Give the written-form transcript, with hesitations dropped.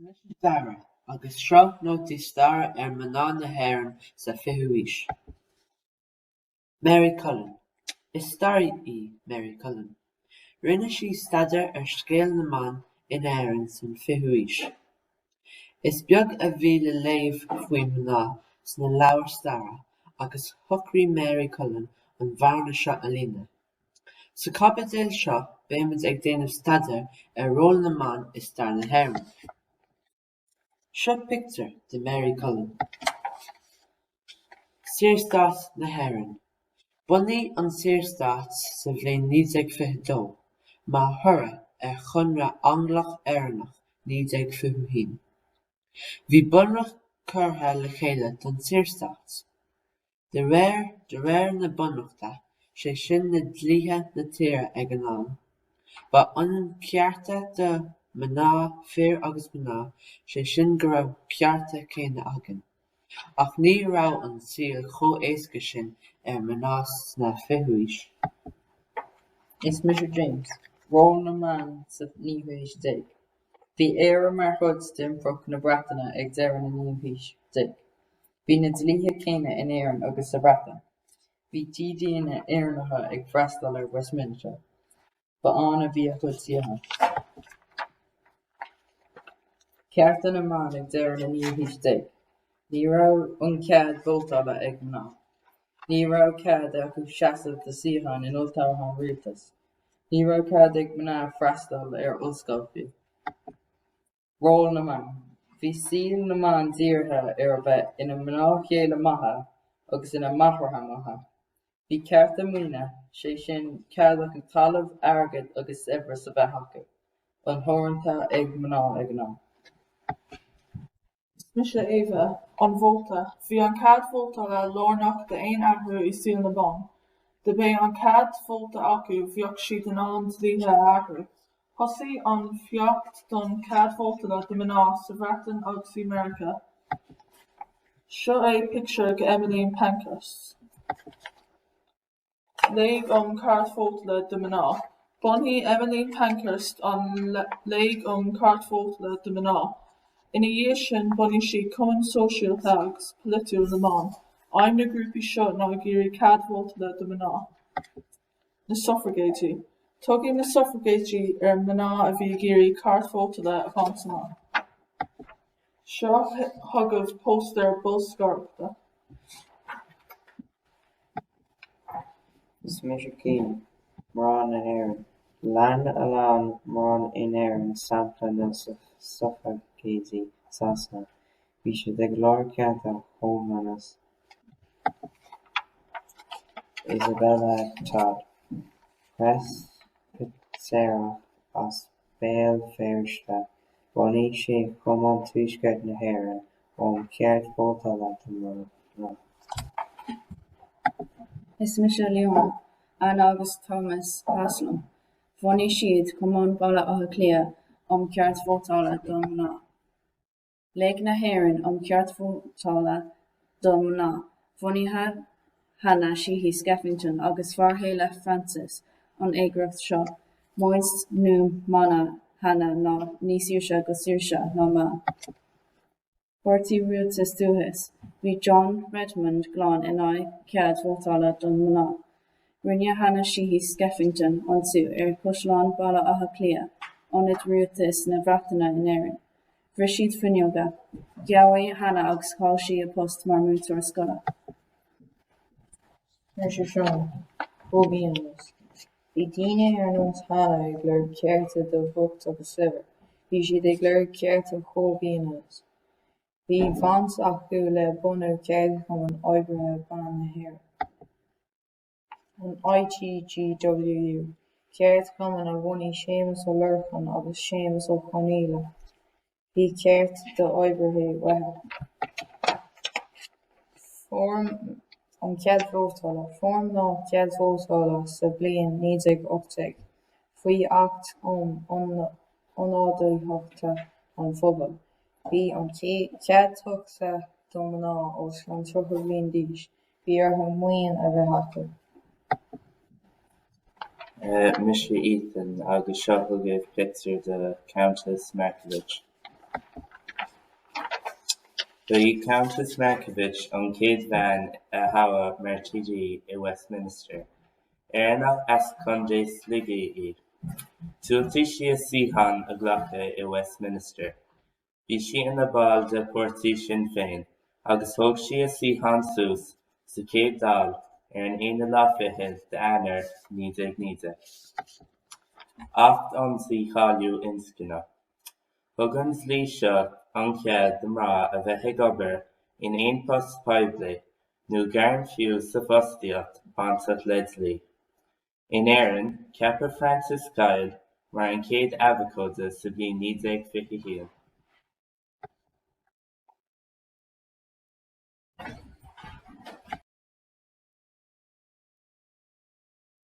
Mrs. Dara agus seo nótaí staire mná na hÉireann sa fichiú haois. Mary Cullen. Is stair í Mary Cullen. Rinne sí staidir scéal na mban in Éireann san fichiú haois. Is beag a bhí le léamh faoi mná sna leabhar staire agus shocraigh Mary Cullen an bharna seo a líne. Sa cabbadéil seo beidh ag déanamh staidir ról na mban is stair na hÉireann. Seo pictiúr de Mary Cullen. Saoirseáit na hÉireann. Bunaigh an Saoirseáit sa bhliain 1922 má thoradh chunradh Anglach Éireannach 1921. Bhí bunreacht curtha le chéile don Saoirseáit. De réir na bunreachta sé sin na dlíthe na tíre ag an am, ba ionann cearta de mná fíor agus mná sé sin go raibh cearta céanna agat, ach ní raibh an síl chomh-éasca sin mná sna fichiú haois. Is Mr. James, ról na mban sa níomhaois déag. Bhí éire mar thud d'impreach na Breataine ag deireadh na níomhaois déag. Bhí na dlíthe céanna in Éireann agus sa Breataine. Bhí dídaonna Éireannacha ag freastal ar Westminster, ba an a bhí a chud suíocha. Cearta na mban ag deireadh na níomhaois déag. Ní raibh an cad vótála ag mná. Ní raibh cad acu seasamh de suíocháin in Olltown Rialtas. Ní raibh cad ag mná freastal ar Ullscoilfiú. Ról na mban. Bhí síl na mban dírithe ar bheith ina mná chéile maithe agus ina maithreatha maithe. Bhí cearta maoine, sé sin cad acu talamh, airgid agus uimhre sa bheith acu. An thabharfadh ag mná ag an am. Mise Eva, an bhóta. Bhí an cad vótála lornach de aon athrú i síl na bán. De bé an cad vóta acu bheadh siad in ann dlíthe athrú. Thosaigh an fheocht don cad vótála de mná sa Bhreatain agus America. Seo é pictiúr go Emmeline Pankhurst. Léig an cad vótála de mná. Bunaigh Emmeline Pankhurst an léig an cad vótála de mná. Ina dhiaidh sin bunaigh sí Cumann Sóisialta agus Politiúil na mban. Aim na grúpaí seo ná géirí cad vótála de mná. Na suffragettí. Tugadh na suffragettí ar mná a bhí géirí cad vótála a bhaint amach. Seo thugamh póstar bullscoireachta. Is Mr. Keane, Murán na hÉireann. Lean a lán mórán in Éireann sampla na suffragettí Sasna. Bhí siad ag leor cearta chomhanas. Isabella Todd. Presbytériach as béal féarasta. Bunaigh sé Cumann Tuaisceart na hÉireann ón ceart vótála de mná. Is Michelle Leon, Anne August Thomas Haslam. Bhunaigh siad Cumann Balla Átha Cliath ón ceart vótála de mná. Léig na hÉireann ón ceart vótála de mná. Bhunaigh Hannah Sheehy Skeffington agus Farhéile Francis an éigeacht seo. Móins nó mana Hannah ná ní saoirse go saoirse ná má. Hortí rialtas dúchas. Bhí John Redmond glán in aghaidh cead vótála de mná. Rinne Hannah Sheehy Skeffington iontu ar Cúisleán Balla Átha Cliath ionad rialtas na Breataine in Éireann. Bhris siad fhuinneoga. Gheabhaigh Hannah agus chall sí a post mar múinteoir scoile. Mr. Sean, Bóbíonas. Bhí daoine ar nós Hannah ag léir cearta do bhucht agus libhir. Bhí siad ag léir cearta chomhbíonas. Bhí bhaint acu le bunú cead chun an oibrithe ban na hÉireann. An ITGWU. Ceart Cumann a bhunaigh Séamus Ó Lorcan agus Séamus Ó Chonaille. Bhí ceart de oibrithe weithe. Form an cead vótála. Form ná cead vótála sa bliain 1980. Faoi acht ionádaíochta an phobal. Bhí an cead tuchtha do mná os an 3 bliain d'aois. Bhí orthu maoin a bheith acu. Mr. Ethan agus seo thugad pictiúr de Countess Markievicz. Ba í Countess Markievicz an chéad bhean a shabhadh mar TD i Westminster. Éireannach as chun dé slige í. Tuailtigh sí a Síochána a ghlacadh i Westminster. Bhí sí ina báil de Pórtaí Sinn Féin, agus thóg sí a Síochána suas sa chéad dál ar an 21 d'Eanáir 1990. Acht ionsaí cháiliú inscne. Thug an dlí seo an chead do mná a bheith ag obair in aon post poiblí nó garn fiú sa bhostaíocht bantach le dlí. In Éireann, ceapadh Francis Kyle mar an chéad abhaicéide sa bhliain 1921.